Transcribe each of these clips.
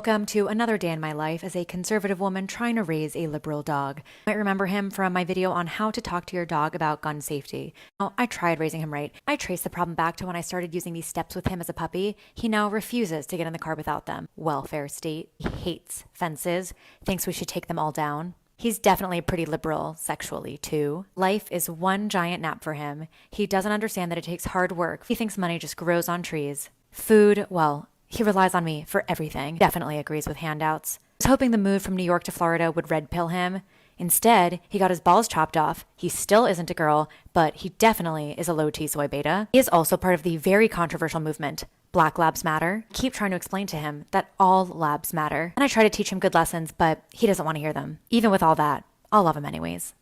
Welcome to another day in my life as a conservative woman trying to raise a liberal dog. You might remember him from my video on how to talk to your dog about gun safety. Now, I tried raising him right. I traced the problem back to when I started using these steps with him as a puppy. He now refuses to get in the car without them. Welfare state. He hates fences. Thinks we should take them all down. He's definitely pretty liberal sexually, too. Life is one giant nap for him. He doesn't understand that it takes hard work. He thinks money just grows on trees. Food, well, he relies on me for everything. Definitely agrees with handouts. I was hoping the move from New York to Florida would red pill him. Instead, he got his balls chopped off. He still isn't a girl, but he definitely is a low T soy beta. He is also part of the very controversial movement, Black Labs Matter. I keep trying to explain to him that all labs matter. And I try to teach him good lessons, but he doesn't want to hear them. Even with all that, I'll love him anyways.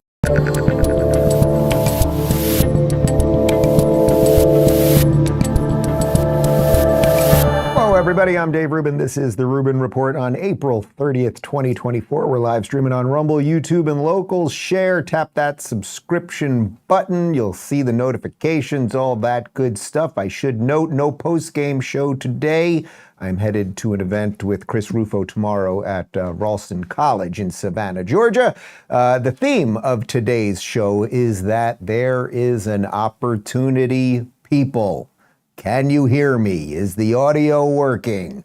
Hello, everybody. I'm Dave Rubin. This is the Rubin Report on April 30th, 2024. We're live streaming on Rumble, YouTube, and Locals. Share, tap that subscription button. You'll see the notifications, all that good stuff. I should note, no post-game show today. I'm headed to an event with Chris Rufo tomorrow at Ralston College in Savannah, Georgia. The theme of today's show is that there is an opportunity, people. Can you hear me? Is the audio working?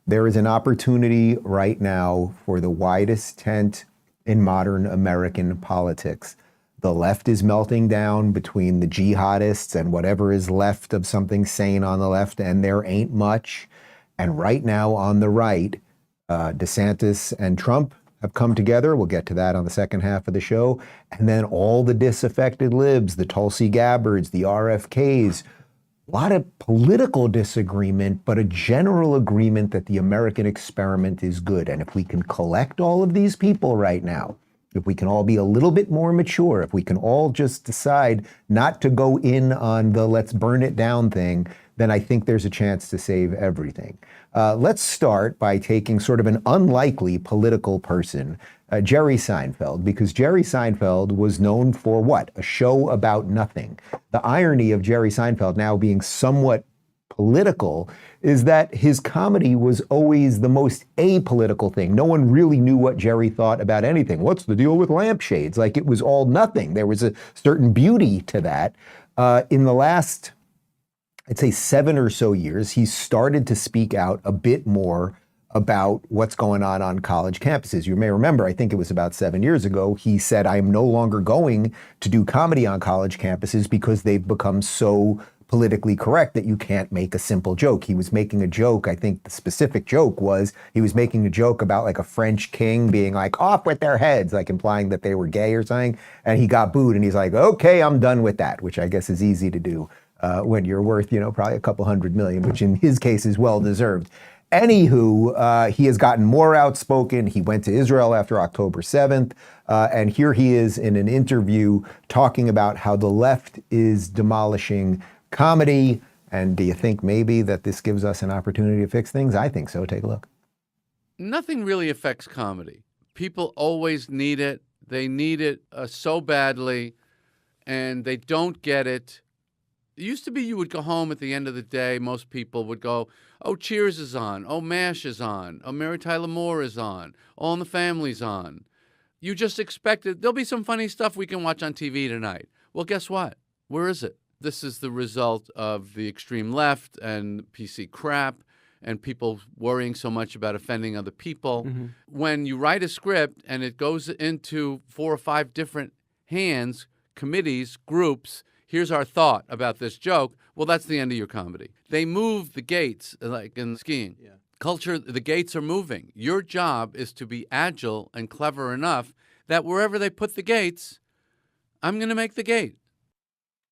There is an opportunity right now for the widest tent in modern American politics. The left is melting down between the jihadists and whatever is left of something sane on the left, and there ain't much. And right now on the right, DeSantis and Trump have come together. We'll get to that on the second half of the show. And then all the disaffected libs, the Tulsi Gabbards, the RFKs, a lot of political disagreement, but a general agreement that the American experiment is good. And if we can collect all of these people right now, if we can all be a little bit more mature, if we can all just decide not to go in on the let's burn it down thing, then I think there's a chance to save everything. Let's start by taking sort of an unlikely political person, Jerry Seinfeld, because Jerry Seinfeld was known for what? A show about nothing. The irony of Jerry Seinfeld now being somewhat political is that his comedy was always the most apolitical thing. No one really knew what Jerry thought about anything. What's the deal with lampshades? Like it was all nothing. There was a certain beauty to that. In the last, I'd say 7 or so years, he started to speak out a bit more about what's going on college campuses. You may remember, I think it was about 7 years ago, he said, I am no longer going to do comedy on college campuses because they've become so politically correct that you can't make a simple joke. He was making a joke. I think the specific joke was he was making a joke about like a French king being like, off with their heads, like implying that they were gay or something. And he got booed and he's like, okay, I'm done with that, which I guess is easy to do when you're worth, probably a couple $100 million, which in his case is well-deserved. Anywho, he has gotten more outspoken. He went to Israel after October 7th. And here he is in an interview talking about how the left is demolishing comedy. And do you think maybe that this gives us an opportunity to fix things? I think so. Take a look. Nothing really affects comedy. People always need it. They need it so badly, and they don't get it. It used to be you would go home at the end of the day. Most people would go, oh, Cheers is on. Oh, MASH is on. Oh, Mary Tyler Moore is on. All in the Family's on. You just expected there'll be some funny stuff we can watch on TV tonight. Well, guess what? Where is it? This is the result of the extreme left and PC crap and people worrying so much about offending other people. Mm-hmm. When you write a script and it goes into 4 or 5 different hands, committees, groups, here's our thought about this joke, well, that's the end of your comedy. They move the gates, like in skiing. Yeah. Culture, the gates are moving. Your job is to be agile and clever enough that wherever they put the gates, I'm going to make the gate.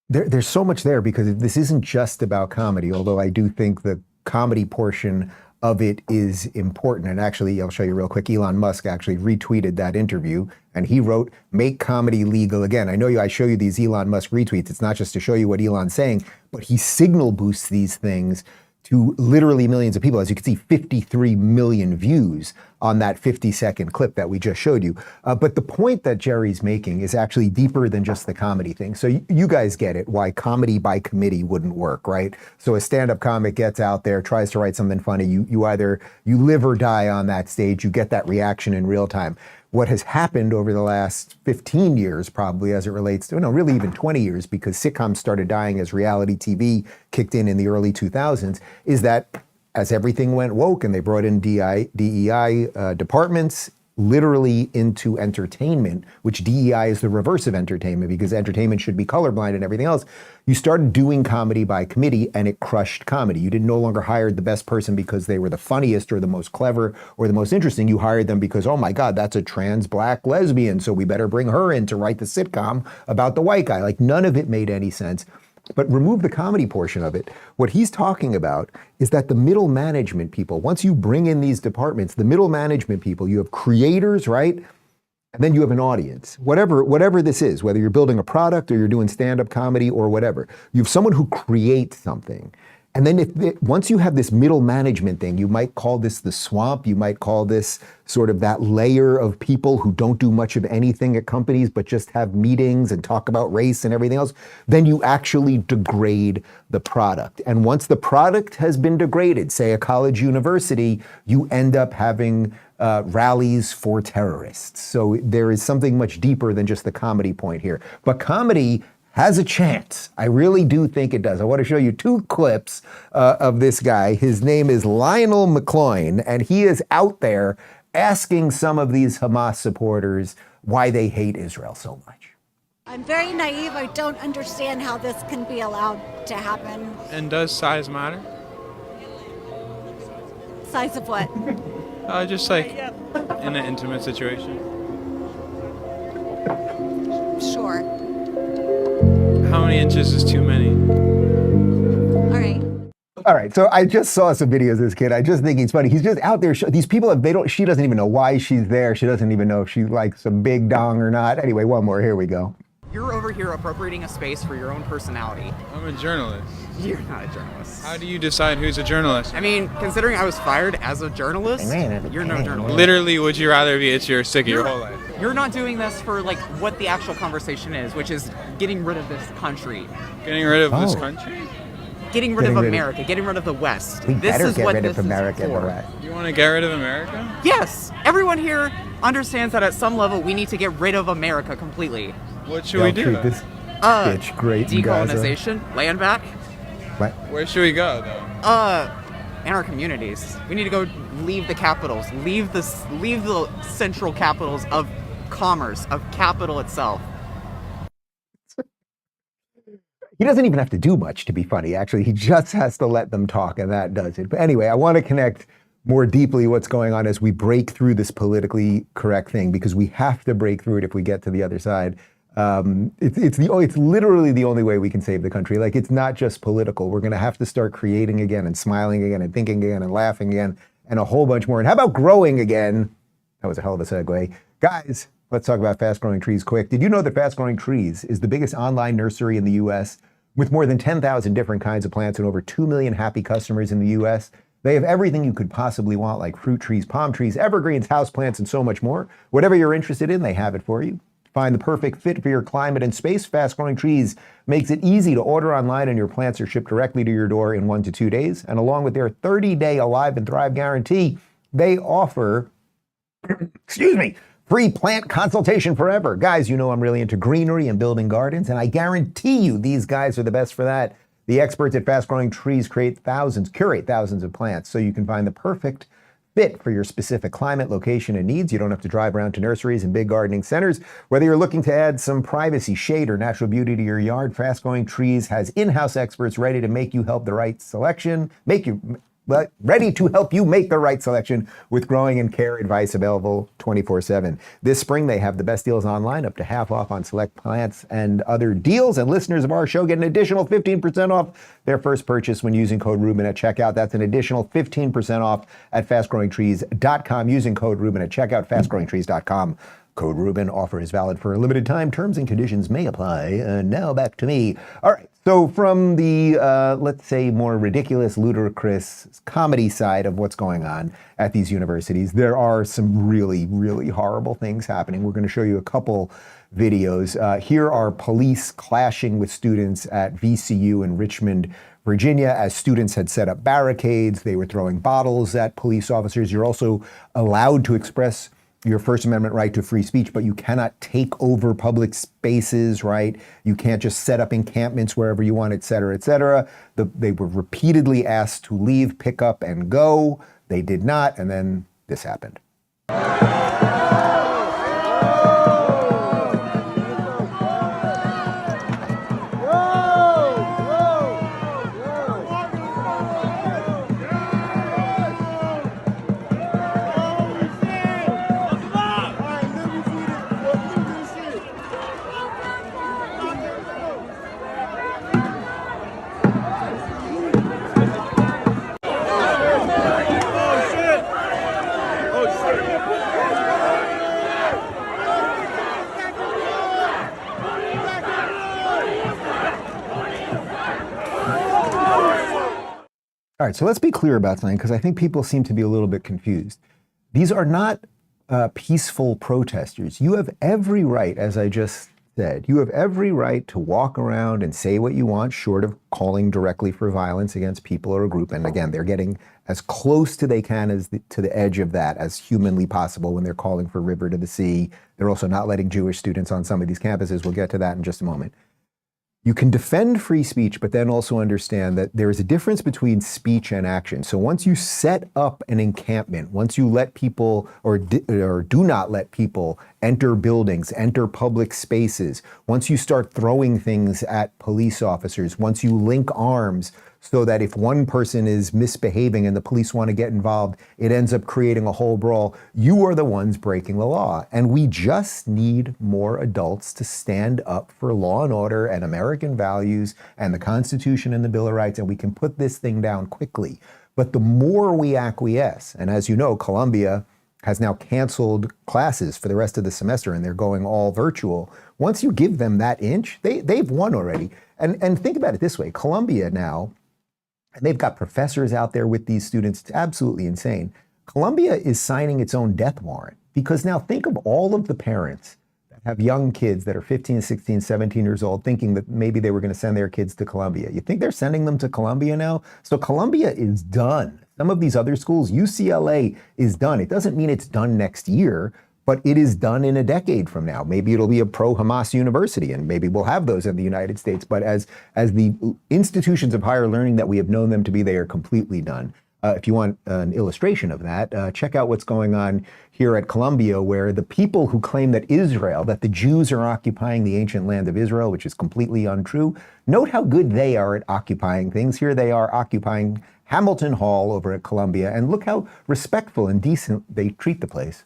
There's so much there because this isn't just about comedy, although I do think the comedy portion of it is important. And actually, I'll show you real quick, Elon Musk actually retweeted that interview and he wrote, make comedy legal again. I know I show you these Elon Musk retweets. It's not just to show you what Elon's saying, but he signal boosts these things to literally millions of people. As you can see, 53 million views on that 50-second clip that we just showed you. But the point that Jerry's making is actually deeper than just the comedy thing. So you guys get it, why comedy by committee wouldn't work, right? So a stand-up comic gets out there, tries to write something funny. You either live or die on that stage. You get that reaction in real time. What has happened over the last 15 years, probably as it relates to, no, really even 20 years, because sitcoms started dying as reality TV kicked in the early 2000s, is that as everything went woke and they brought in DEI departments literally into entertainment, which DEI is the reverse of entertainment because entertainment should be colorblind and everything else, you started doing comedy by committee and it crushed comedy. You didn't no longer hire the best person because they were the funniest or the most clever or the most interesting. You hired them because, oh my God, that's a trans black lesbian, so we better bring her in to write the sitcom about the white guy. Like, none of it made any sense. But remove the comedy portion of it. What he's talking about is that the middle management people, once you bring in these departments, the middle management people, you have creators, right? And then you have an audience, whatever this is, whether you're building a product or you're doing stand-up comedy or whatever. You have someone who creates something. And then once you have this middle management thing, you might call this the swamp. You might call this sort of that layer of people who don't do much of anything at companies, but just have meetings and talk about race and everything else. Then you actually degrade the product. And once the product has been degraded, say a college university, you end up having rallies for terrorists. So there is something much deeper than just the comedy point here. But comedy has a chance. I really do think it does. I want to show you two clips of this guy. His name is Lionel McCloin, and he is out there asking some of these Hamas supporters why they hate Israel so much. I'm very naive. I don't understand how this can be allowed to happen. And does size matter? Size of what? Just like in an intimate situation. Sure. How many inches is too many? All right, so I just saw some videos of this kid. I just think he's funny. He's just out there. These people, she doesn't even know why she's there. She doesn't even know if she likes a big dong or not. Anyway, one more. Here we go. You're over here appropriating a space for your own personality. I'm a journalist. You're not a journalist. How do you decide who's a journalist? I mean, considering I was fired as a journalist, you're no journalist. Literally, would you rather be at your sick of your whole life? You're not doing this for like what the actual conversation is, which is getting rid of this country. Getting rid of this country? Getting rid of America, getting rid of the West. We this better is get what rid this of America is and the for. West. You want to get rid of America? Yes. Everyone here understands that at some level we need to get rid of America completely. What should we do? This bitch great in Gaza. Decolonization, land back. What? Where should we go, though? In our communities. We need to go leave the capitals, leave the central capitals of commerce, of capital itself. He doesn't even have to do much to be funny, actually. He just has to let them talk, and that does it. But anyway, I want to connect more deeply what's going on as we break through this politically correct thing, because we have to break through it if we get to the other side. It's literally the only way we can save the country. Like, it's not just political. We're going to have to start creating again and smiling again and thinking again and laughing again and a whole bunch more. And how about growing again? That was a hell of a segue. Guys, let's talk about Fast Growing Trees quick. Did you know that Fast Growing Trees is the biggest online nursery in the U.S. with more than 10,000 different kinds of plants and over 2 million happy customers in the U.S.? They have everything you could possibly want, like fruit trees, palm trees, evergreens, houseplants, and so much more. Whatever you're interested in, they have it for you. Find the perfect fit for your climate and space. Fast Growing Trees makes it easy to order online, and your plants are shipped directly to your door in 1 to 2 days. And along with their 30-day Alive and Thrive guarantee, they offer, free plant consultation forever. Guys, you know I'm really into greenery and building gardens, and I guarantee you these guys are the best for that. The experts at Fast Growing Trees curate thousands of plants so you can find the perfect fit for your specific climate, location, and needs. You don't have to drive around to nurseries and big gardening centers. Whether you're looking to add some privacy, shade, or natural beauty to your yard, Fast Growing Trees has in-house experts ready to make you help the right selection, ready to help you make the right selection with growing and care advice available 24/7. This spring, they have the best deals online, up to half off on select plants and other deals. And listeners of our show get an additional 15% off their first purchase when using code Rubin at checkout. That's an additional 15% off at fastgrowingtrees.com using code Rubin at checkout, fastgrowingtrees.com. Code Rubin offer is valid for a limited time. Terms and conditions may apply. Now back to me. All right. So from the, let's say, more ridiculous, ludicrous comedy side of what's going on at these universities, there are some really, really horrible things happening. We're going to show you a couple videos. Here are police clashing with students at VCU in Richmond, Virginia, as students had set up barricades. They were throwing bottles at police officers. You're also allowed to express your First Amendment right to free speech, but you cannot take over public spaces, right? You can't just set up encampments wherever you want, et cetera, et cetera. They were repeatedly asked to leave, pick up, and go. They did not, and then this happened. All right, so let's be clear about something, because I think people seem to be a little bit confused. These are not peaceful protesters. You have every right, as I just said, you have every right to walk around and say what you want, short of calling directly for violence against people or a group. And again, they're getting as close to they can as to the edge of that as humanly possible when they're calling for river to the sea. They're also not letting Jewish students on some of these campuses. We'll get to that in just a moment. You can defend free speech, but then also understand that there is a difference between speech and action. So once you set up an encampment, once you let people or do not let people enter buildings, enter public spaces, once you start throwing things at police officers, once you link arms so that if one person is misbehaving and the police want to get involved, it ends up creating a whole brawl, you are the ones breaking the law. And we just need more adults to stand up for law and order and American values and the Constitution and the Bill of Rights, and we can put this thing down quickly. But the more we acquiesce, and as you know, Columbia has now canceled classes for the rest of the semester and they're going all virtual. Once you give them that inch, they've won already. And think about it this way, Columbia now, and they've got professors out there with these students. It's absolutely insane. Columbia is signing its own death warrant, because now think of all of the parents that have young kids that are 15, 16, 17 years old thinking that maybe they were going to send their kids to Columbia. You think they're sending them to Columbia now? So Columbia is done. Some of these other schools, UCLA is done. It doesn't mean it's done next year, but it is done in a decade from now. Maybe it'll be a pro-Hamas university, and maybe we'll have those in the United States. But as the institutions of higher learning that we have known them to be, they are completely done. If you want an illustration of that, check out what's going on here at Columbia, where the people who claim that the Jews are occupying the ancient land of Israel, which is completely untrue, note how good they are at occupying things. Here they are occupying Hamilton Hall over at Columbia, and look how respectful and decent they treat the place.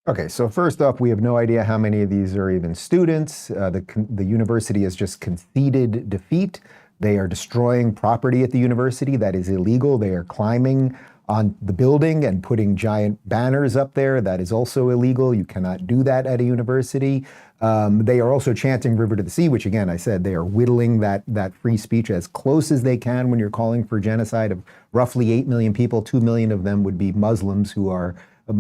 Okay, so first off, we have no idea how many of these are even students. The university has just conceded defeat. They are destroying property at the university that is illegal. They are climbing on the building and putting giant banners up there. That is also illegal. You cannot do that at a university. They are also chanting river to the sea, which again, I said, they are whittling that free speech as close as they can when you're calling for genocide of roughly 8 million people. 2 million of them would be Muslims who are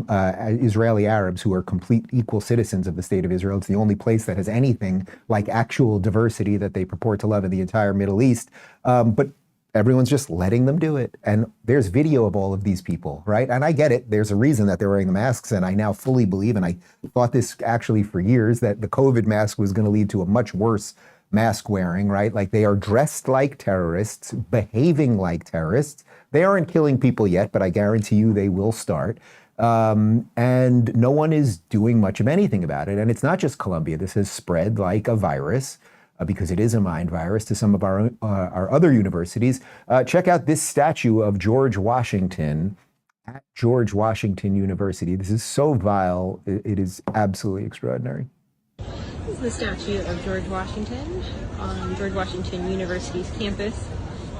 Israeli Arabs who are complete equal citizens of the state of Israel. It's the only place that has anything like actual diversity that they purport to love in the entire Middle East. But everyone's just letting them do it. And there's video of all of these people, right? And I get it. There's a reason that they're wearing the masks. And I now fully believe, and I thought this actually for years, that the COVID mask was going to lead to a much worse mask wearing, right? Like they are dressed like terrorists, behaving like terrorists. They aren't killing people yet, but I guarantee you they will start. And no one is doing much of anything about it. And it's not just Colombia. This has spread like a virus. Because it is a mind virus, to some of our other universities. Check out this statue of George Washington at George Washington University. This is so vile, it is absolutely extraordinary. This is the statue of George Washington on George Washington University's campus.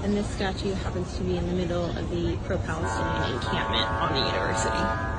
And this statue happens to be in the middle of the pro-Palestine encampment on the university.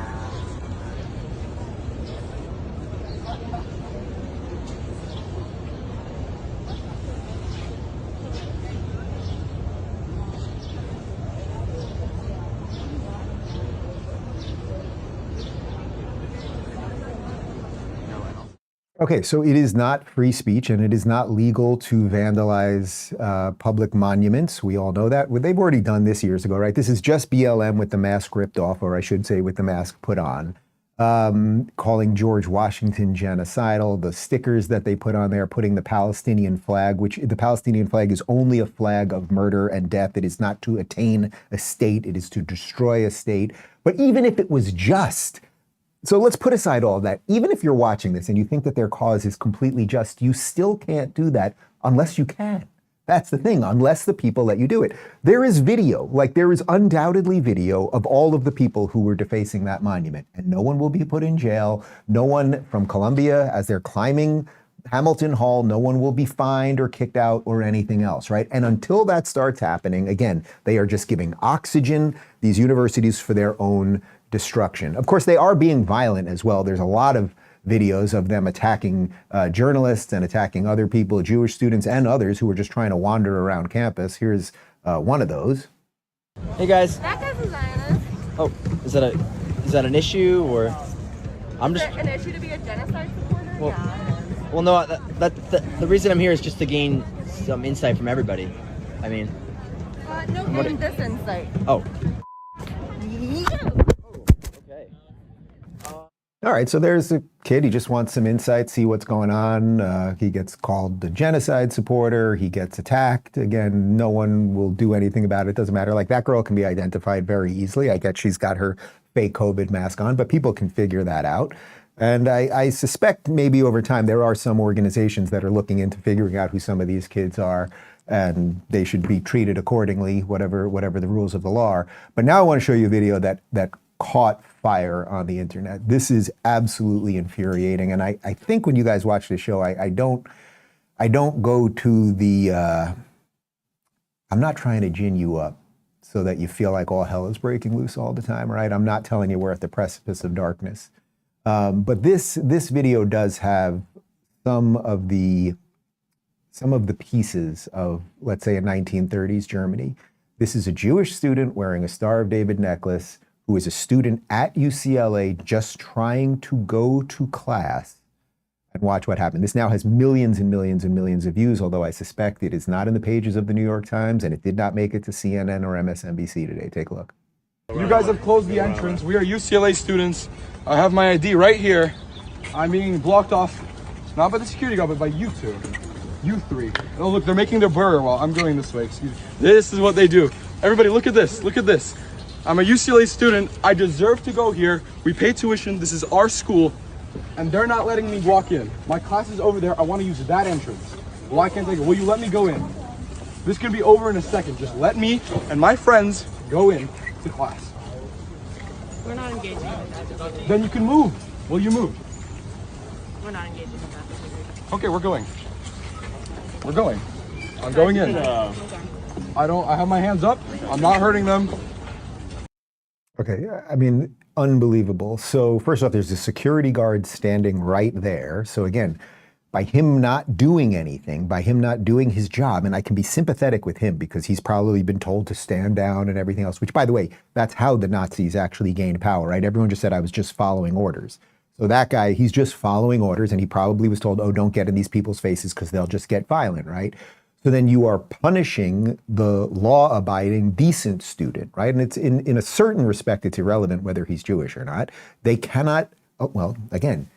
Okay, so it is not free speech and it is not legal to vandalize public monuments. We all know that. They've already done this years ago, right? This is just BLM with the mask ripped off, or I should say with the mask put on, calling George Washington genocidal. The stickers that they put on there, putting the Palestinian flag, which the Palestinian flag is only a flag of murder and death. It is not to attain a state. It is to destroy a state. But even if it was just, so let's put aside all that. Even if you're watching this and you think that their cause is completely just, you still can't do that unless you can. That's the thing, unless the people let you do it. There is video, like there is undoubtedly video of all of the people who were defacing that monument, and no one will be put in jail. No one from Columbia, as they're climbing Hamilton Hall, no one will be fined or kicked out or anything else, right? And until that starts happening, again, they are just giving oxygen, these universities, for their own destruction. Of course, they are being violent as well. There's a lot of videos of them attacking journalists and attacking other people, Jewish students and others who are just trying to wander around campus. Here's one of those. Hey guys. That guy's a Zionist. Oh, is that an issue, or I'm just an issue to be a genocide supporter? Well, Yeah. well, no. The reason I'm here is just to gain some insight from everybody. I mean, No, gain this insight. oh. Okay. All right, so there's a kid. He just wants some insight, see what's going on. He gets called the genocide supporter. He gets attacked. Again, no one will do anything about it. It doesn't matter. Like, that girl can be identified very easily. I get she's got her fake COVID mask on, but people can figure that out. And I suspect maybe over time there are some organizations that are looking into figuring out who some of these kids are, and they should be treated accordingly, whatever the rules of the law are. But now I want to show you a video that caught fire on the internet. This is absolutely infuriating. And I think when you guys watch this show, I don't go to the, I'm not trying to gin you up so that you feel like all hell is breaking loose all the time, right? I'm not telling you we're at the precipice of darkness. But this video does have some of the pieces of, let's say, a 1930s Germany. This is a Jewish student wearing a Star of David necklace who is a student at UCLA just trying to go to class, and watch what happened. This now has millions and millions and millions of views, although I suspect it is not in the pages of the New York Times, and it did not make it to CNN or MSNBC today. Take a look. You guys have closed the entrance. We are UCLA students. I have my ID right here. I'm being blocked off, not by the security guard, but by you two. You three. Oh, look, they're making their burger while I'm going this way. Excuse me. This is what they do. Everybody, look at this. Look at this. I'm a UCLA student. I deserve to go here. We pay tuition. This is our school. And they're not letting me walk in. My class is over there. I want to use that entrance. Why can't they go? Will you let me go in? This can be over in a second. Just let me and my friends go in to class. We're not engaging with that. Then you can move. Will you move? We're not engaging with that. Okay, we're going. We're going. I'm going in. I have my hands up. I'm not hurting them. Okay, I mean, unbelievable. So first off, there's a security guard standing right there. So again, by him not doing anything, by him not doing his job, and I can be sympathetic with him because he's probably been told to stand down and everything else, which, by the way, that's how the Nazis actually gained power, right? Everyone just said I was just following orders. So that guy, he's just following orders, and he probably was told, oh, don't get in these people's faces because they'll just get violent, right? So then you are punishing the law-abiding, decent student, right? And it's in a certain respect, it's irrelevant whether he's Jewish or not. They cannot, well, again,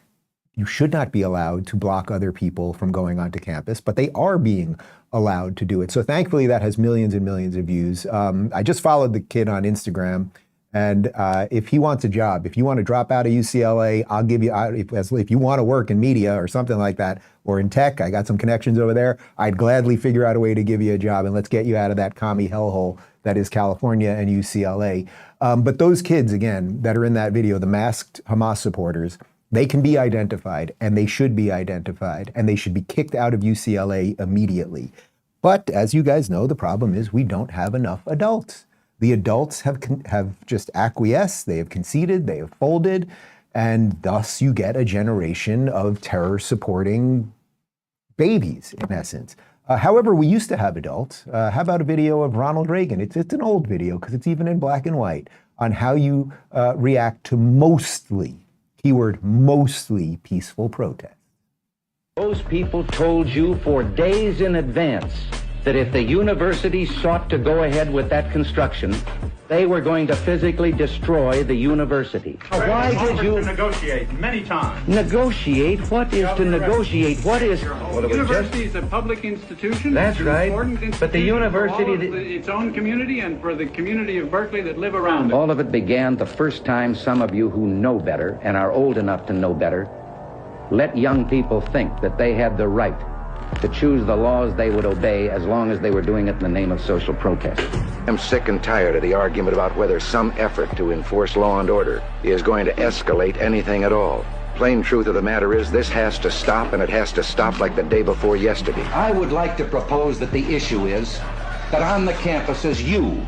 you should not be allowed to block other people from going onto campus, but they are being allowed to do it. So thankfully that has millions and millions of views. I just followed the kid on Instagram, and if he wants a job, if you want to drop out of UCLA, I'll give you, if you want to work in media or something like that, or in tech, I got some connections over there, I'd gladly figure out a way to give you a job, and let's get you out of that commie hellhole that is California and UCLA. But those kids, again, that are in that video, the masked Hamas supporters, they can be identified, and they should be identified, and they should be kicked out of UCLA immediately. But as you guys know, the problem is we don't have enough adults. The adults have just acquiesced, they have conceded, they have folded, and thus you get a generation of terror-supporting babies, in essence. However, we used to have adults. How about a video of Ronald Reagan? It's an old video, because it's even in black and white, on how you react to mostly, keyword mostly, peaceful protests. Those people told you for days in advance that if the university sought to go ahead with that construction, they were going to physically destroy the university. Why did you negotiate many times? Negotiate? What is to negotiate? What is? Well, the university is a public institution. That's right. But the university, its own community, and for the community of Berkeley that live around it. All of it began the first time some of you who know better and are old enough to know better let young people think that they had the right to choose the laws they would obey as long as they were doing it in the name of social protest. I'm sick and tired of the argument about whether some effort to enforce law and order is going to escalate anything at all. Plain truth of the matter is this has to stop, and it has to stop like the day before yesterday. I would like to propose that the issue is that on the campuses, you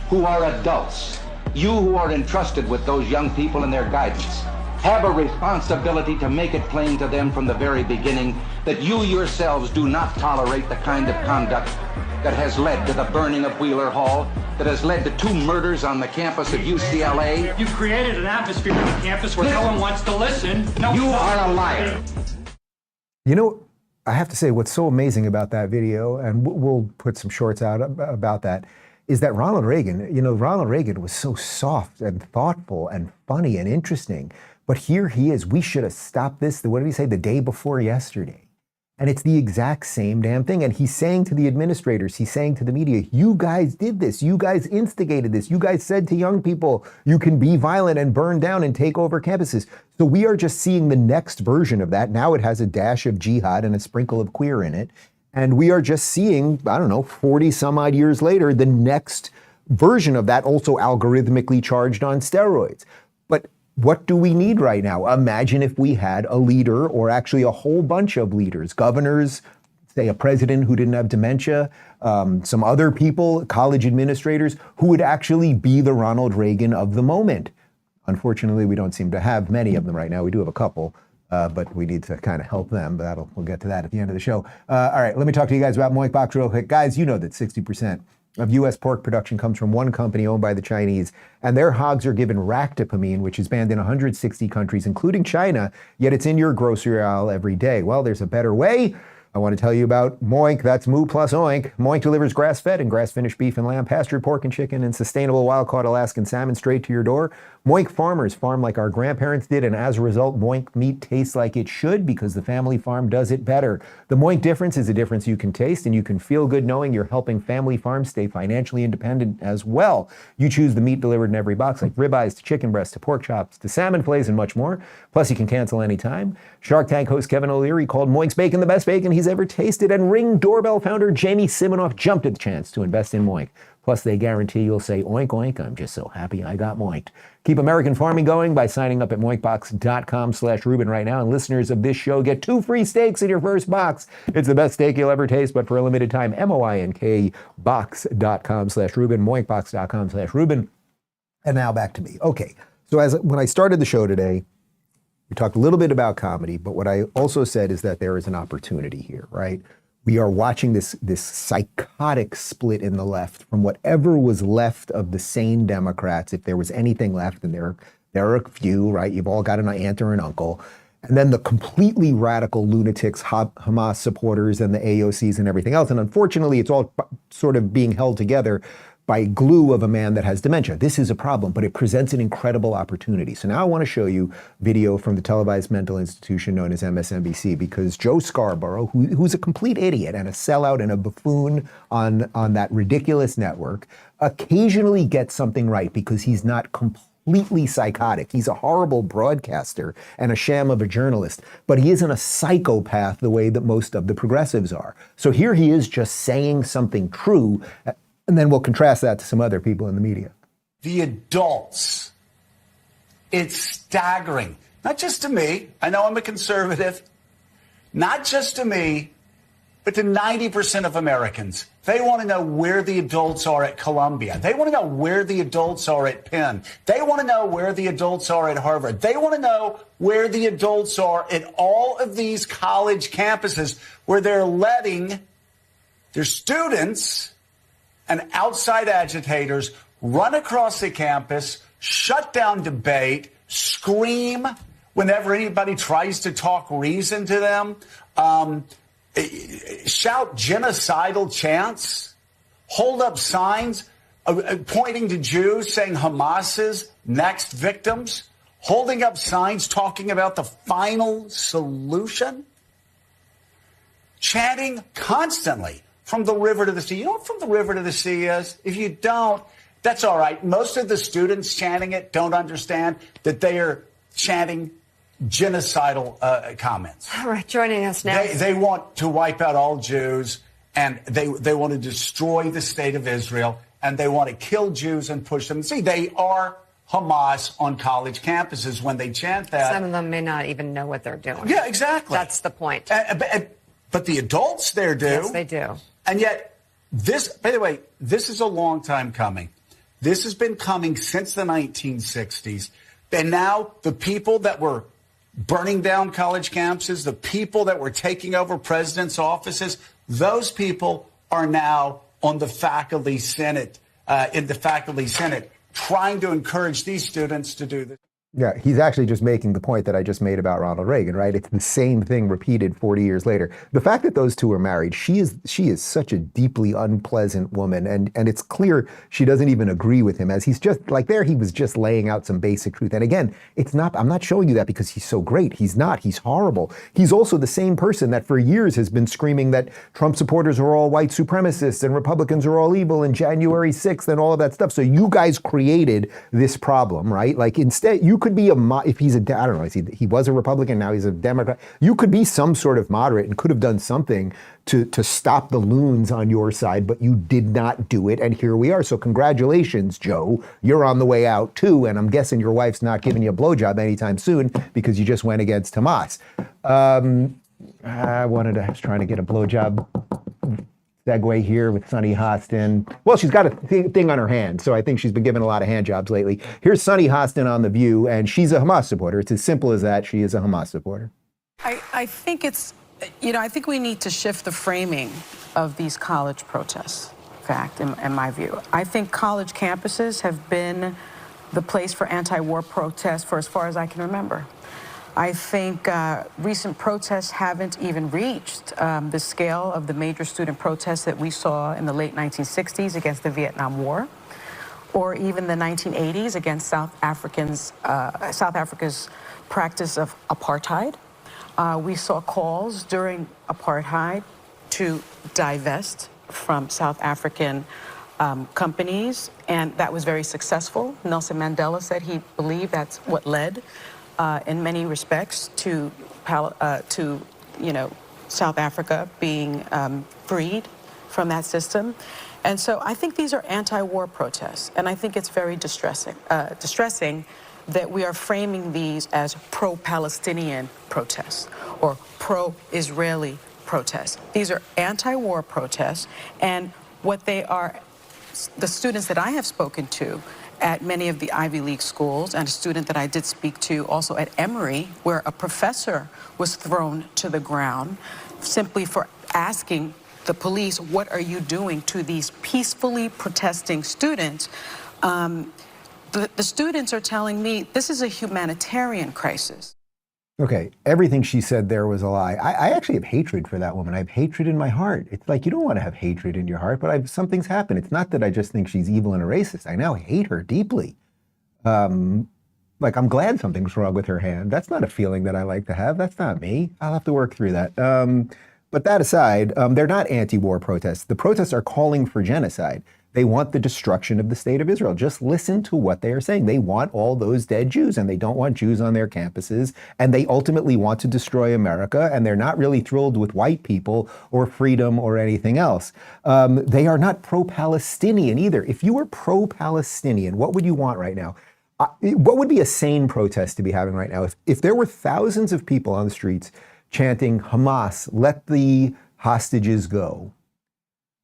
who are adults, you who are entrusted with those young people and their guidance, have a responsibility to make it plain to them from the very beginning that you yourselves do not tolerate the kind of conduct that has led to the burning of Wheeler Hall, that has led to 2 murders on the campus of UCLA. You created an atmosphere on the campus where no one wants to listen. You are a liar. You know, I have to say what's so amazing about that video, and we'll put some shorts out about that, is that Ronald Reagan, Ronald Reagan was so soft and thoughtful and funny and interesting. But here he is. We should have stopped this, what did he say, the day before yesterday? And it's the exact same damn thing. And he's saying to the administrators, he's saying to the media, you guys did this. You guys instigated this. You guys said to young people, you can be violent and burn down and take over campuses. So we are just seeing the next version of that. Now it has a dash of jihad and a sprinkle of queer in it. And we are just seeing, 40 some odd years later, the next version of that, also algorithmically charged on steroids. But what do we need right now? Imagine if we had a leader, or actually a whole bunch of leaders, governors, say a president who didn't have dementia, some other people, college administrators, who would actually be the Ronald Reagan of the moment. Unfortunately, we don't seem to have many of them right now. We do have a couple, but we need to kind of help them. But we'll get to that at the end of the show. All right, let me talk to you guys about Moink Box real quick. Guys, you know that 60% of U.S. pork production comes from one company owned by the Chinese, and their hogs are given ractopamine, which is banned in 160 countries, including China, yet it's in your grocery aisle every day. Well, there's a better way. I want to tell you about Moink. That's Moo plus Oink. Moink delivers grass-fed and grass-finished beef and lamb, pastured pork and chicken, and sustainable wild-caught Alaskan salmon straight to your door. Moink farmers farm like our grandparents did, and as a result, Moink meat tastes like it should because the family farm does it better. The Moink difference is a difference you can taste, and you can feel good knowing you're helping family farms stay financially independent as well. You choose the meat delivered in every box, like ribeyes to chicken breasts to pork chops to salmon fillets and much more. Plus, you can cancel anytime. Shark Tank host Kevin O'Leary called Moink's bacon the best bacon he's ever tasted, and Ring doorbell founder Jamie Siminoff jumped at the chance to invest in Moink. Plus, they guarantee you'll say, oink, oink, I'm just so happy I got moinked. Keep American farming going by signing up at moinkbox.com/Rubin right now, and listeners of this show get 2 free steaks in your first box. It's the best steak you'll ever taste, but for a limited time, moinkbox.com/Rubin, moinkbox.com/Rubin. And now back to me. Okay, so when I started the show today, we talked a little bit about comedy, but what I also said is that there is an opportunity here, right? We are watching this psychotic split in the left from whatever was left of the sane Democrats, if there was anything left, and there are a few, right? You've all got an aunt or an uncle. and then the completely radical lunatics, Hamas supporters and the AOCs and everything else. And unfortunately, it's all sort of being held together by glue of a man that has dementia. This is a problem, but it presents an incredible opportunity. So now I want to show you video from the televised mental institution known as MSNBC, because Joe Scarborough, who's a complete idiot and a sellout and a buffoon on that ridiculous network, occasionally gets something right because he's not completely psychotic. He's a horrible broadcaster and a sham of a journalist, but he isn't a psychopath the way that most of the progressives are. So here he is just saying something true, and then we'll contrast that to some other people in the media. The adults. It's staggering. Not just to me. I know I'm a conservative. Not just to me, but to 90% of Americans. They want to know where the adults are at Columbia. They want to know where the adults are at Penn. They want to know where the adults are at Harvard. They want to know where the adults are at all of these college campuses where they're letting their students and outside agitators run across the campus, shut down debate, scream whenever anybody tries to talk reason to them, shout genocidal chants, hold up signs pointing to Jews saying Hamas's next victims, holding up signs talking about the final solution, chanting constantly from the river to the sea. You know what from the river to the sea is? If you don't, that's all right. Most of the students chanting it don't understand that they are chanting genocidal comments. All right, joining us now. They want to wipe out all Jews, and they want to destroy the state of Israel, and they want to kill Jews and push them. See, they are Hamas on college campuses when they chant that. Some of them may not even know what they're doing. Yeah, exactly. That's the point. But the adults there do. Yes, they do. And yet, this, by the way, this is a long time coming. This has been coming since the 1960s. And now the people that were burning down college campuses, the people that were taking over presidents' offices, those people are now on the faculty senate, in the faculty senate, trying to encourage these students to do this. Yeah, he's actually just making the point that I just made about Ronald Reagan, right? It's the same thing repeated 40 years later. The fact that those two are married, she is such a deeply unpleasant woman, and it's clear she doesn't even agree with him, as he's just, like there, he was just laying out some basic truth. And again, I'm not showing you that because he's so great. He's not. He's horrible. He's also the same person that for years has been screaming that Trump supporters are all white supremacists and Republicans are all evil and January 6th and all of that stuff. So you guys created this problem, right? Like instead, you could be if he's I don't know, he was a Republican, now he's a Democrat. You could be some sort of moderate and could have done something to stop the loons on your side, but you did not do it, and here we are. So congratulations, Joe. You're on the way out too, and I'm guessing your wife's not giving you a blowjob anytime soon because you just went against Hamas. I was trying to get a blowjob segue here with Sunny Hostin. Well, she's got a thing on her hand, so I think she's been given a lot of hand jobs lately. Here's Sunny Hostin on The View, and she's a Hamas supporter. It's as simple as that. She is a Hamas supporter. I think it's, I think we need to shift the framing of these college protests, in fact, in my view. I think college campuses have been the place for anti-war protests for as far as I can remember. I think recent protests haven't even reached the scale of the major student protests that we saw in the late 1960s against the Vietnam War, or even the 1980s against South Africa's practice of apartheid. We saw calls during apartheid to divest from South African companies, and that was very successful. Nelson Mandela said he believed that's what led in many respects to South Africa being freed from that system. And so I think these are anti-war protests, and I think it's very distressing that we are framing these as pro-Palestinian protests or pro-Israeli protests. These are anti-war protests, and what they are, the students that I have spoken to at many of the Ivy League schools, and a student that I did speak to also at Emory, where a professor was thrown to the ground simply for asking the police, what are you doing to these peacefully protesting students? The students are telling me this is a humanitarian crisis. Okay, everything she said there was a lie. I actually have hatred for that woman. I have hatred in my heart. It's like, you don't want to have hatred in your heart, but something's happened. It's not that I just think she's evil and a racist. I now hate her deeply. Like, I'm glad something's wrong with her hand. That's not a feeling that I like to have. That's not me. I'll have to work through that. But that aside, they're not anti-war protests. The protests are calling for genocide. They want the destruction of the state of Israel. Just listen to what they are saying. They want all those dead Jews, and they don't want Jews on their campuses, and they ultimately want to destroy America, and they're not really thrilled with white people or freedom or anything else. They are not pro-Palestinian either. If you were pro-Palestinian, what would you want right now? What would be a sane protest to be having right now? If there were thousands of people on the streets chanting, Hamas, let the hostages go,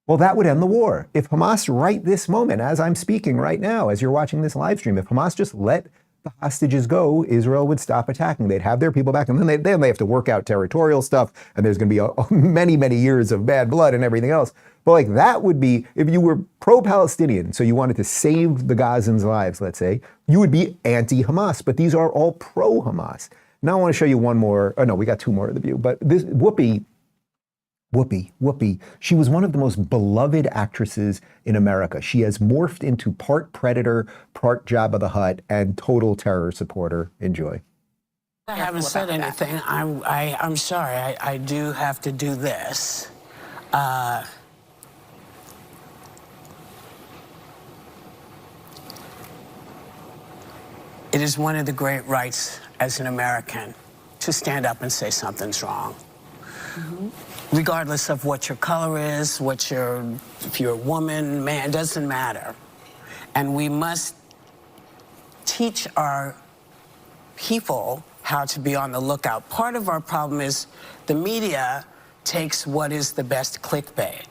well, that would end the war. If Hamas right this moment, as I'm speaking right now, as you're watching this live stream, if Hamas just let the hostages go, Israel would stop attacking. They'd have their people back, and then they have to work out territorial stuff, and there's going to be many, many years of bad blood and everything else. But like, that would be, if you were pro-Palestinian, so you wanted to save the Gazans' lives, let's say, you would be anti-Hamas, but these are all pro-Hamas. Now I want to show you one more. Oh no, we got two more of the view, but this Whoopi, she was one of the most beloved actresses in America. She has morphed into part predator, part Jabba the Hutt, and total terror supporter. Enjoy. I haven't said anything. I'm sorry. I do have to do this. It is one of the great rights as an American to stand up and say something's wrong. Regardless of what your color is, if you're a woman, man, doesn't matter. And we must teach our people how to be on the lookout. Part of our problem is the media takes what is the best clickbait.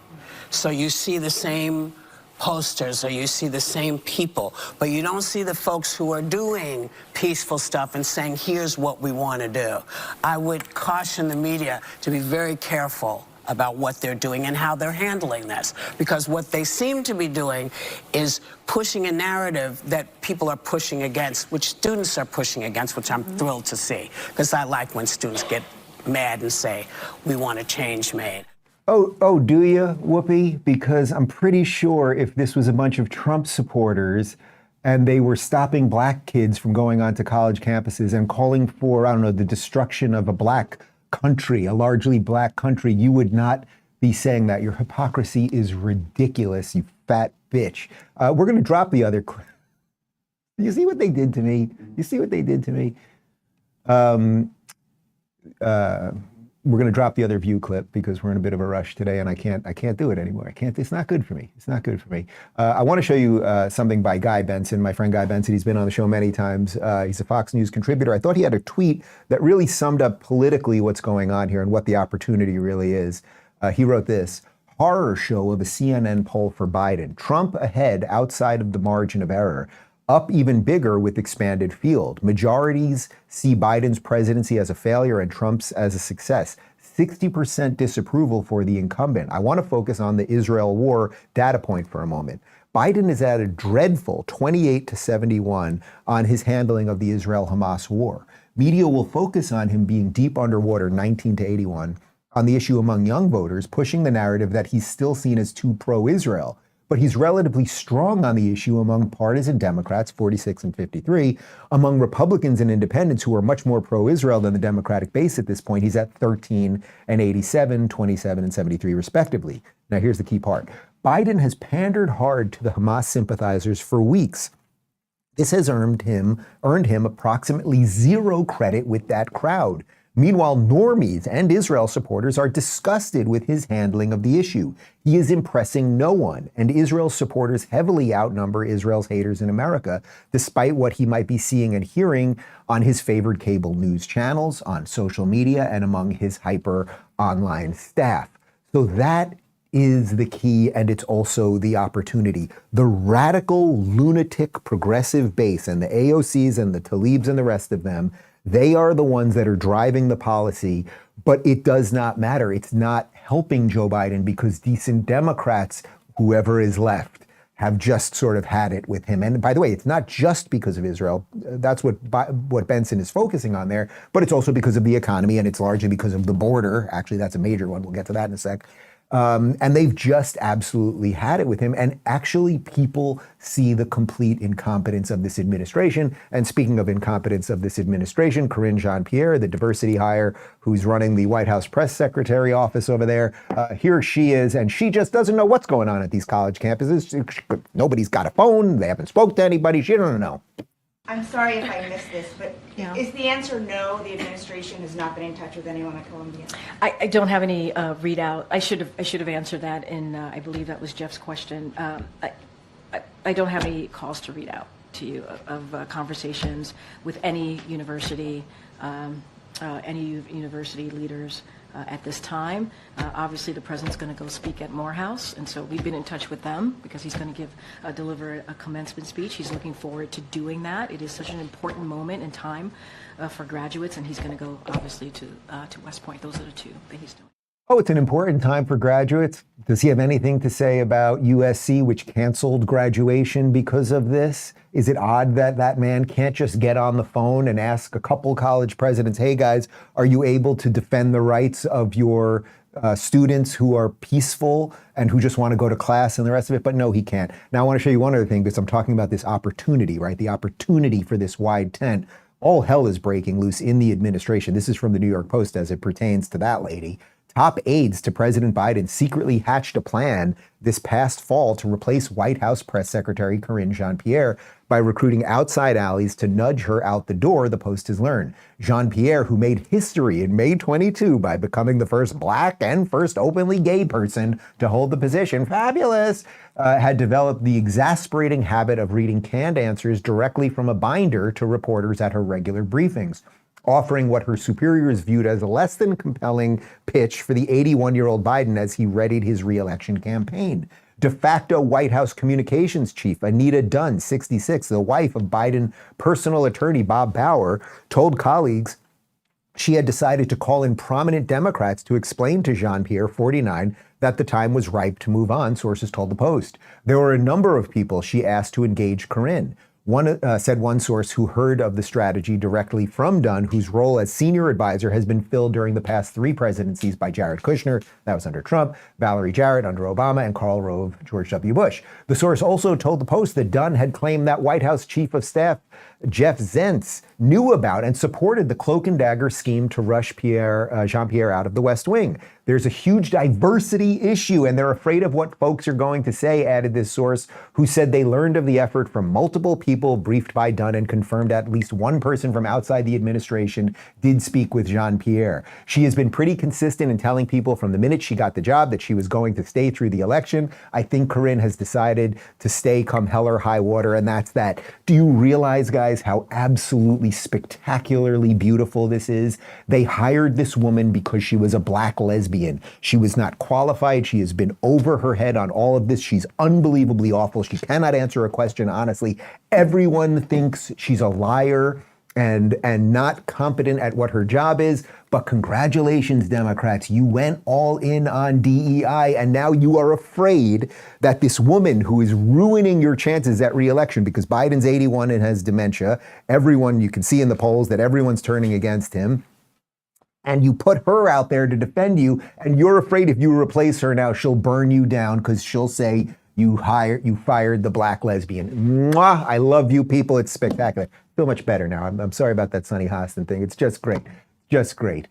So you see the same posters or you see the same people, but you don't see the folks who are doing peaceful stuff and saying, here's what we want to do. I would caution the media to be very careful about what they're doing and how they're handling this, because what they seem to be doing is pushing a narrative that people are pushing against, which students are pushing against, which I'm thrilled to see, because I like when students get mad and say, we want a change made. Oh, do you, Whoopi? Because I'm pretty sure if this was a bunch of Trump supporters and they were stopping black kids from going onto college campuses and calling for, I don't know, the destruction of a black country, a largely black country, you would not be saying that. Your hypocrisy is ridiculous, you fat bitch. We're going to drop the other. You see what they did to me? You see what they did to me? We're going to drop the other view clip because we're in a bit of a rush today, and I can't do it anymore. It's not good for me. It's not good for me. I want to show you something by Guy Benson, my friend Guy Benson. He's been on the show many times. He's a Fox News contributor. I thought he had a tweet that really summed up politically what's going on here and what the opportunity really is. He wrote this: horror show of a CNN poll for Biden. Trump ahead outside of the margin of error. Up even bigger with expanded field. Majorities see Biden's presidency as a failure and Trump's as a success. 60% disapproval for the incumbent. I want to focus on the Israel war data point for a moment. Biden is at a dreadful 28-71 on his handling of the Israel-Hamas war. Media will focus on him being deep underwater 19-81 on the issue among young voters, pushing the narrative that he's still seen as too pro-Israel. But he's relatively strong on the issue among partisan Democrats, 46 and 53, among Republicans and independents who are much more pro-Israel than the Democratic base at this point. He's at 13 and 87, 27 and 73 respectively. Now here's the key part. Biden has pandered hard to the Hamas sympathizers for weeks. This has earned him approximately zero credit with that crowd. Meanwhile, normies and Israel supporters are disgusted with his handling of the issue. He is impressing no one, and Israel supporters heavily outnumber Israel's haters in America, despite what he might be seeing and hearing on his favored cable news channels, on social media, and among his hyper online staff. So that is the key, and it's also the opportunity. The radical, lunatic, progressive base, and the AOCs and the Tlaibs and the rest of them, they are the ones that are driving the policy, but it does not matter. It's not helping Joe Biden because decent Democrats, whoever is left, have just sort of had it with him. And by the way, it's not just because of Israel. That's what Benson is focusing on there, but it's also because of the economy, and it's largely because of the border. Actually, that's a major one. We'll get to that in a sec. And they've just absolutely had it with him. And actually, people see the complete incompetence of this administration. And speaking of incompetence of this administration, Karine Jean-Pierre, the diversity hire who's running the White House press secretary office over there, here she is, and she just doesn't know what's going on at these college campuses. Nobody's got a phone. They haven't spoke to anybody. She doesn't know. I'm sorry if I missed this, but is the answer no? The administration has not been in touch with anyone at Columbia. I don't have any readout. I should have answered that in I believe that was Jeff's question. I don't have any calls to read out to you of conversations with any university leaders at this time. Obviously, the president's going to go speak at Morehouse, and so we've been in touch with them because he's going to deliver a commencement speech. He's looking forward to doing that. It is such an important moment in time for graduates, and he's going to go obviously to West Point. Those are the two that he's doing. Oh, it's an important time for graduates. Does he have anything to say about USC, which canceled graduation because of this? Is it odd that that man can't just get on the phone and ask a couple college presidents, hey guys, are you able to defend the rights of your students who are peaceful and who just want to go to class and the rest of it? But no, he can't. Now I want to show you one other thing, because I'm talking about this opportunity, right? The opportunity for this wide tent. All hell is breaking loose in the administration. This is from the New York Post as it pertains to that lady. Top aides to President Biden secretly hatched a plan this past fall to replace White House Press Secretary Karine Jean-Pierre by recruiting outside allies to nudge her out the door, the Post has learned. Jean-Pierre, who made history in May 22 by becoming the first black and first openly gay person to hold the position, fabulous, had developed the exasperating habit of reading canned answers directly from a binder to reporters at her regular briefings, offering what her superiors viewed as a less than compelling pitch for the 81-year-old Biden as he readied his re-election campaign. De facto White House communications chief Anita Dunn, 66, the wife of Biden personal attorney Bob Bauer, told colleagues she had decided to call in prominent Democrats to explain to Jean-Pierre, 49, that the time was ripe to move on, sources told the Post. There were a number of people she asked to engage Karine. Said one source who heard of the strategy directly from Dunn, whose role as senior advisor has been filled during the past 3 presidencies by Jared Kushner, that was under Trump, Valerie Jarrett under Obama, and Karl Rove, George W. Bush. The source also told the Post that Dunn had claimed that White House Chief of Staff Jeff Zients knew about and supported the cloak and dagger scheme to rush Jean-Pierre out of the West Wing. There's a huge diversity issue, and they're afraid of what folks are going to say, added this source, who said they learned of the effort from multiple people briefed by Dunn and confirmed at least one person from outside the administration did speak with Jean-Pierre. She has been pretty consistent in telling people from the minute she got the job that she was going to stay through the election. I think Karine has decided to stay come hell or high water, and that's that. Do you realize, guys, how absolutely spectacularly beautiful this is? They hired this woman because she was a black lesbian. She was not qualified. She has been over her head on all of this. She's unbelievably awful. She cannot answer a question honestly. Everyone thinks she's a liar and not competent at what her job is. But congratulations, Democrats. You went all in on DEI, and now you are afraid that this woman who is ruining your chances at re-election, because Biden's 81 and has dementia, everyone, you can see in the polls that everyone's turning against him, and you put her out there to defend you, and you're afraid if you replace her now, she'll burn you down because she'll say you fired the black lesbian. Mwah! I love you people. It's spectacular. I feel much better now. I'm sorry about that Sonny Hostin thing. It's just great. Just great.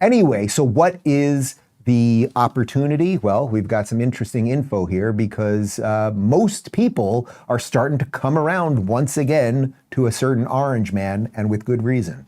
Anyway, so what is the opportunity? Well, we've got some interesting info here because most people are starting to come around once again to a certain orange man, and with good reason.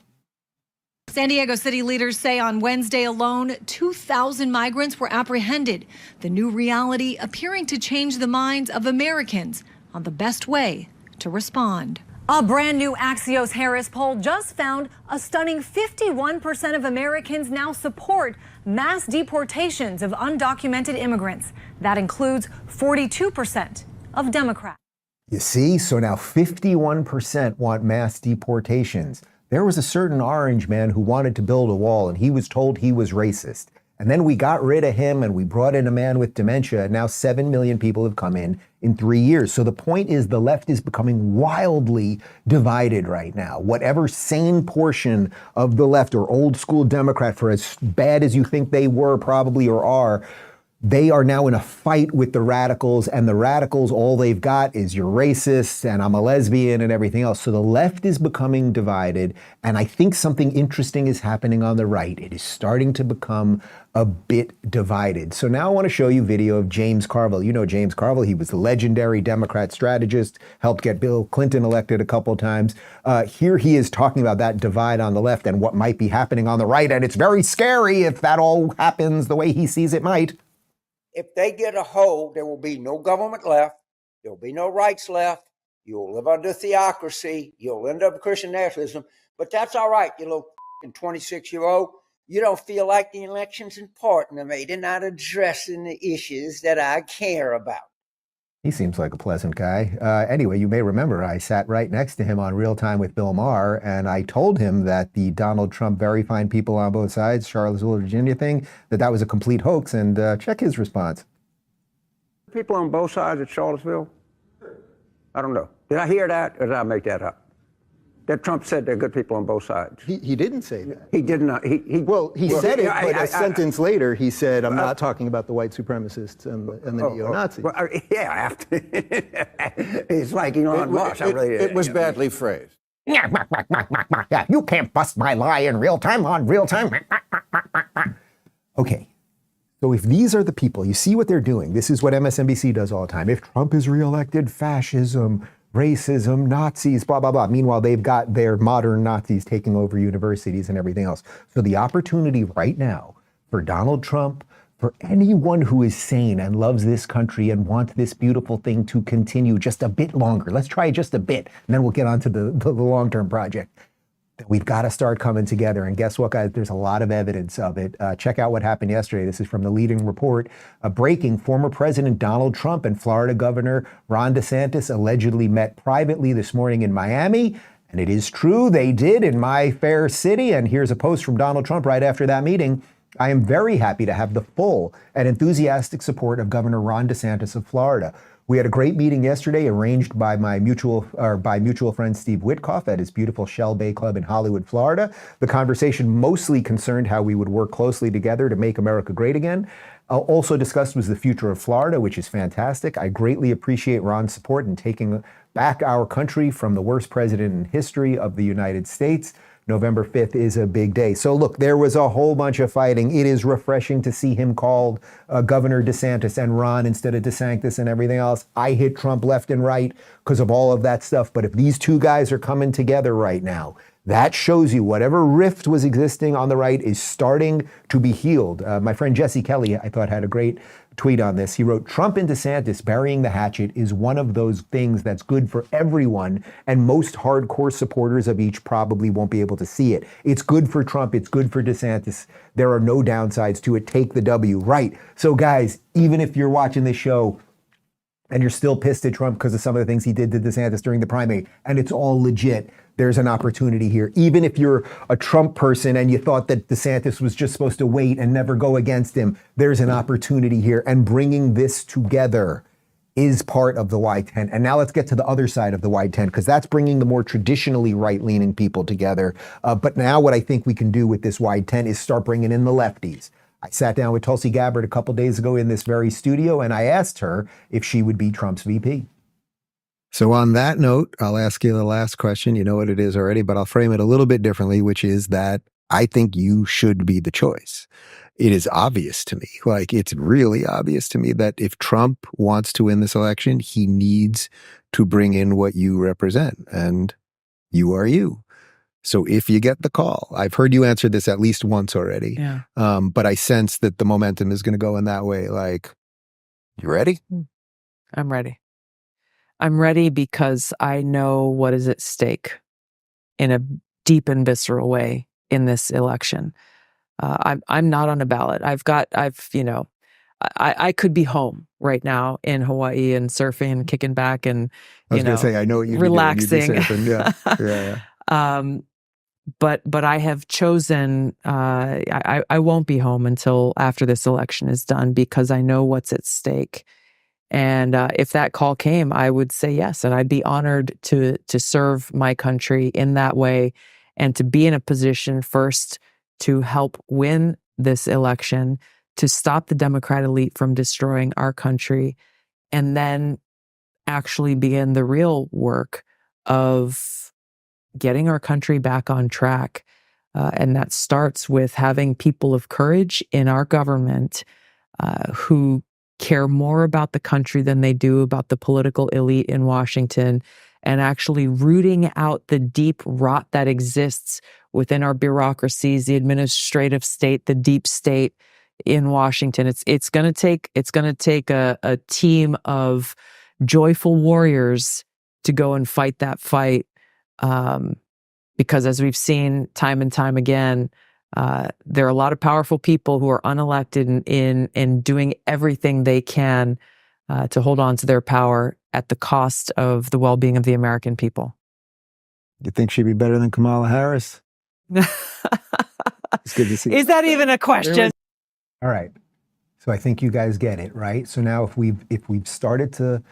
San Diego city leaders say on Wednesday alone, 2,000 migrants were apprehended. The new reality appearing to change the minds of Americans on the best way to respond. A brand new Axios Harris poll just found a stunning 51% of Americans now support mass deportations of undocumented immigrants. That includes 42% of Democrats. You see, so now 51% want mass deportations. There was a certain orange man who wanted to build a wall, and he was told he was racist. And then we got rid of him and we brought in a man with dementia. And now 7 million people have come in 3 years. So the point is the left is becoming wildly divided right now. Whatever sane portion of the left or old school Democrat, for as bad as you think they were probably or are, they are now in a fight with the radicals, and the radicals, all they've got is you're racist and I'm a lesbian and everything else. So the left is becoming divided, and I think something interesting is happening on the right. It is starting to become a bit divided. So now I want to show you video of James Carville. You know James Carville, he was the legendary Democrat strategist, helped get Bill Clinton elected a couple times. Here he is talking about that divide on the left and what might be happening on the right, and it's very scary if that all happens the way he sees it might. If they get a hold, there will be no government left. There will be no rights left. You'll live under theocracy. You'll end up with Christian nationalism. But that's all right, you little 26-year-old. You don't feel like the election's important to me. They're not addressing the issues that I care about. He seems like a pleasant guy. Anyway, you may remember I sat right next to him on Real Time with Bill Maher, and I told him that the Donald Trump very fine people on both sides, Charlottesville, Virginia thing, that was a complete hoax, and check his response. People on both sides of Charlottesville? I don't know. Did I hear that, or did I make that up? That Trump said there are good people on both sides. He didn't say that. He did not. He said it, but a sentence later he said, I'm not talking about the white supremacists and the neo-Nazis. Well, yeah, after. It's like Elon Musk. It was badly phrased. Yeah, you can't bust my lie in real time on Real Time. Okay. So if these are the people, you see what they're doing. This is what MSNBC does all the time. If Trump is reelected, fascism, racism, Nazis, blah, blah, blah. Meanwhile, they've got their modern Nazis taking over universities and everything else. So the opportunity right now for Donald Trump, for anyone who is sane and loves this country and wants this beautiful thing to continue just a bit longer. Let's try just a bit, and then we'll get on to the long-term project. We've got to start coming together. And guess what, guys? There's a lot of evidence of it. Check out what happened yesterday. This is from the Leading Report. Breaking, former President Donald Trump and Florida Governor Ron DeSantis allegedly met privately this morning in Miami. And it is true, they did in my fair city. And here's a post from Donald Trump right after that meeting. I am very happy to have the full and enthusiastic support of Governor Ron DeSantis of Florida. We had a great meeting yesterday arranged by my mutual friend Steve Witkoff at his beautiful Shell Bay Club in Hollywood, Florida. The conversation mostly concerned how we would work closely together to make America great again. Also discussed was the future of Florida, which is fantastic. I greatly appreciate Ron's support in taking back our country from the worst president in history of the United States. November 5th is a big day. So look, there was a whole bunch of fighting. It is refreshing to see him called Governor DeSantis and Ron instead of DeSantis and everything else. I hit Trump left and right because of all of that stuff. But if these two guys are coming together right now, that shows you whatever rift was existing on the right is starting to be healed. My friend Jesse Kelly, I thought, had a great tweet on this. He wrote, Trump and DeSantis burying the hatchet is one of those things that's good for everyone, and most hardcore supporters of each probably won't be able to see it. It's good for Trump. It's good for DeSantis. There are no downsides to it. Take the W. Right. So guys, even if you're watching this show and you're still pissed at Trump because of some of the things he did to DeSantis during the primary, and it's all legit, there's an opportunity here. Even if you're a Trump person and you thought that DeSantis was just supposed to wait and never go against him, there's an opportunity here. And bringing this together is part of the wide tent. And now let's get to the other side of the wide tent, because that's bringing the more traditionally right-leaning people together. But now what I think we can do with this wide tent is start bringing in the lefties. I sat down with Tulsi Gabbard a couple days ago in this very studio, and I asked her if she would be Trump's VP. So on that note, I'll ask you the last question. You know what it is already, but I'll frame it a little bit differently, which is that I think you should be the choice. It is obvious to me, like it's really obvious to me that if Trump wants to win this election, he needs to bring in what you represent, and you are you. So if you get the call, I've heard you answer this at least once already, but I sense that the momentum is going to go in that way. Like, you ready? I'm ready. I'm ready because I know what is at stake in a deep and visceral way in this election. I'm not on a ballot. I could be home right now in Hawaii and surfing and kicking back and, I was going to say, I know what you'd relaxing. Be doing. You'd be surfing. Yeah. but I have chosen, I won't be home until after this election is done because I know what's at stake. And if that call came, I would say yes. And I'd be honored to serve my country in that way and to be in a position first to help win this election, to stop the Democrat elite from destroying our country, and then actually begin the real work of getting our country back on track. And that starts with having people of courage in our government who care more about the country than they do about the political elite in Washington, and actually rooting out the deep rot that exists within our bureaucracies, the administrative state, the deep state in Washington. It's going to take a team of joyful warriors to go and fight that fight, because as we've seen time and time again, there are a lot of powerful people who are unelected in doing everything they can to hold on to their power at the cost of the well-being of the American people. You think she'd be better than Kamala Harris? It's good to see. Is that even a question? All right. So I think you guys get it, right? So now if we've started to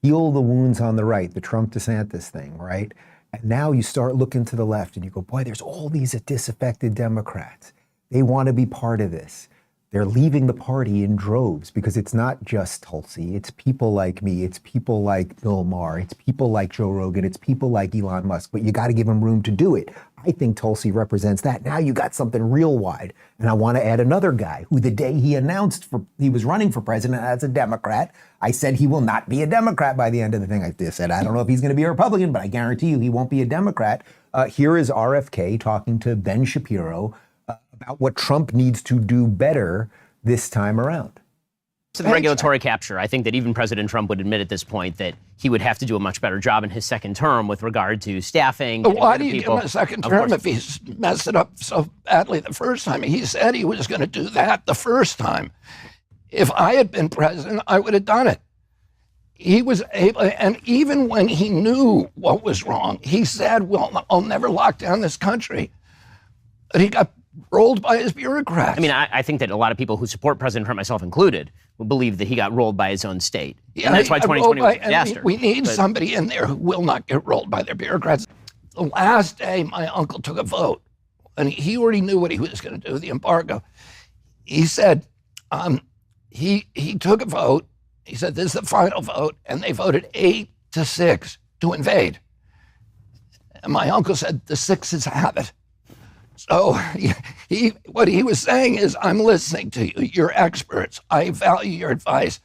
heal the wounds on the right, the Trump DeSantis thing, right? And now you start looking to the left and you go, boy, there's all these disaffected Democrats. They want to be part of this. They're leaving the party in droves because it's not just Tulsi. It's people like me. It's people like Bill Maher. It's people like Joe Rogan. It's people like Elon Musk. But you got to give them room to do it. I think Tulsi represents that. Now you got something real wide. And I want to add another guy who the day he announced he was running for president as a Democrat, I said he will not be a Democrat by the end of the thing. I said, I don't know if he's going to be a Republican, but I guarantee you he won't be a Democrat. Here is RFK talking to Ben Shapiro about what Trump needs to do better this time around. To the regulatory capture, I think that even President Trump would admit at this point that he would have to do a much better job in his second term with regard to staffing. But why do you give him a second term if he's messed it up so badly the first time? He said he was going to do that the first time. If I had been president, I would have done it. He was able, and even when he knew what was wrong, he said, well, I'll never lock down this country. But he got rolled by his bureaucrats. I mean, I think that a lot of people who support President Trump, myself included, will believe that he got rolled by his own state. Yeah, and that's why 2020 was a disaster. We need somebody in there who will not get rolled by their bureaucrats. The last day my uncle took a vote, and he already knew what he was going to do, the embargo. He said, he took a vote. He said, this is the final vote, and they voted 8-6 to invade. And my uncle said, the 6 is a habit. So what he was saying is, I'm listening to you. You're experts. I value your advice,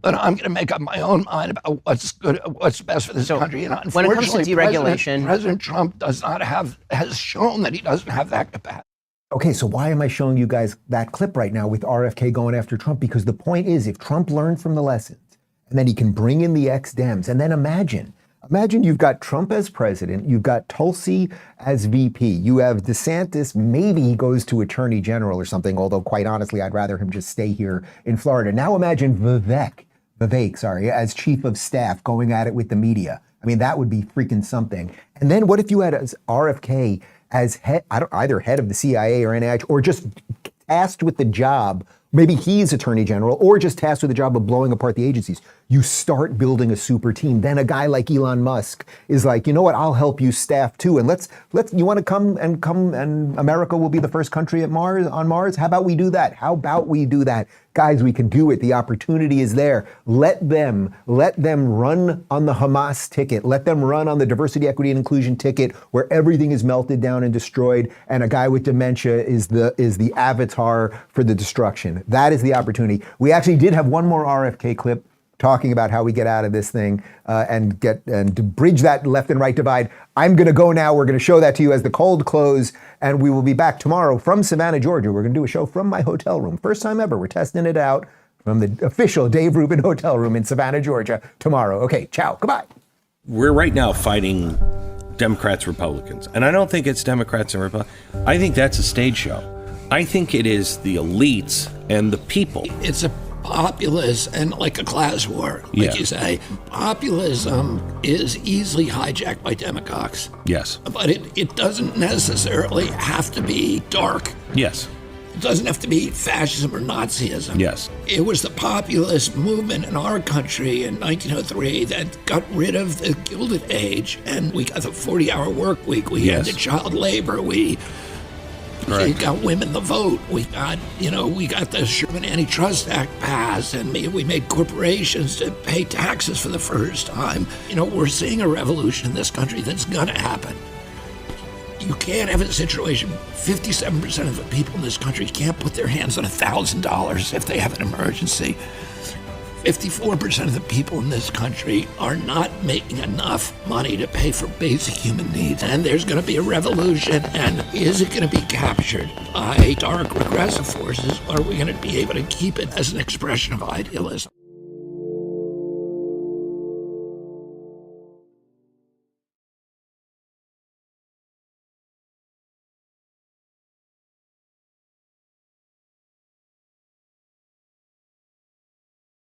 but I'm going to make up my own mind about what's good, what's best for this country. And when it comes to deregulation, President Trump has shown that he doesn't have that capacity. Okay, so why am I showing you guys that clip right now with RFK going after Trump? Because the point is, if Trump learned from the lessons, and then he can bring in the ex-Dems, and then imagine you've got Trump as president, you've got Tulsi as VP, you have DeSantis, maybe he goes to attorney general or something, although quite honestly, I'd rather him just stay here in Florida. Now imagine Vivek, as chief of staff going at it with the media. I mean, that would be freaking something. And then what if you had as RFK as either head of the CIA or NIH, or just tasked with the job, maybe he's attorney general, or just tasked with the job of blowing apart the agencies. You start building a super team. Then a guy like Elon Musk is like, you know what, I'll help you staff too. And you want to come and America will be the first country on Mars? How about we do that? Guys, we can do it. The opportunity is there. Let them run on the Hamas ticket. Let them run on the diversity, equity, and inclusion ticket where everything is melted down and destroyed. And a guy with dementia is the avatar for the destruction. That is the opportunity. We actually did have one more RFK clip talking about how we get out of this thing and to bridge that left and right divide. I'm going to go now. We're going to show that to you as the cold close, and we will be back tomorrow from Savannah, Georgia. We're going to do a show from my hotel room. First time ever. We're testing it out from the official Dave Rubin hotel room in Savannah, Georgia tomorrow. Okay, ciao. Goodbye. We're right now fighting Democrats, Republicans, and I don't think it's Democrats and Republicans. I think that's a stage show. I think it is the elites and the people. It's a populism and like a class war, like you say. Populism is easily hijacked by demagogues. Yes. But it doesn't necessarily have to be dark. Yes. It doesn't have to be fascism or Nazism. Yes. It was the populist movement in our country in 1903 that got rid of the Gilded Age, and we got the 40-hour work week. We ended child labor. We got women the vote. We got the Sherman Antitrust Act passed, and we made corporations to pay taxes for the first time. We're seeing a revolution in this country that's gonna happen. You can't have a situation, 57% of the people in this country can't put their hands on $1,000 if they have an emergency. 54% of the people in this country are not making enough money to pay for basic human needs. And there's going to be a revolution, and is it going to be captured by dark regressive forces, or are we going to be able to keep it as an expression of idealism?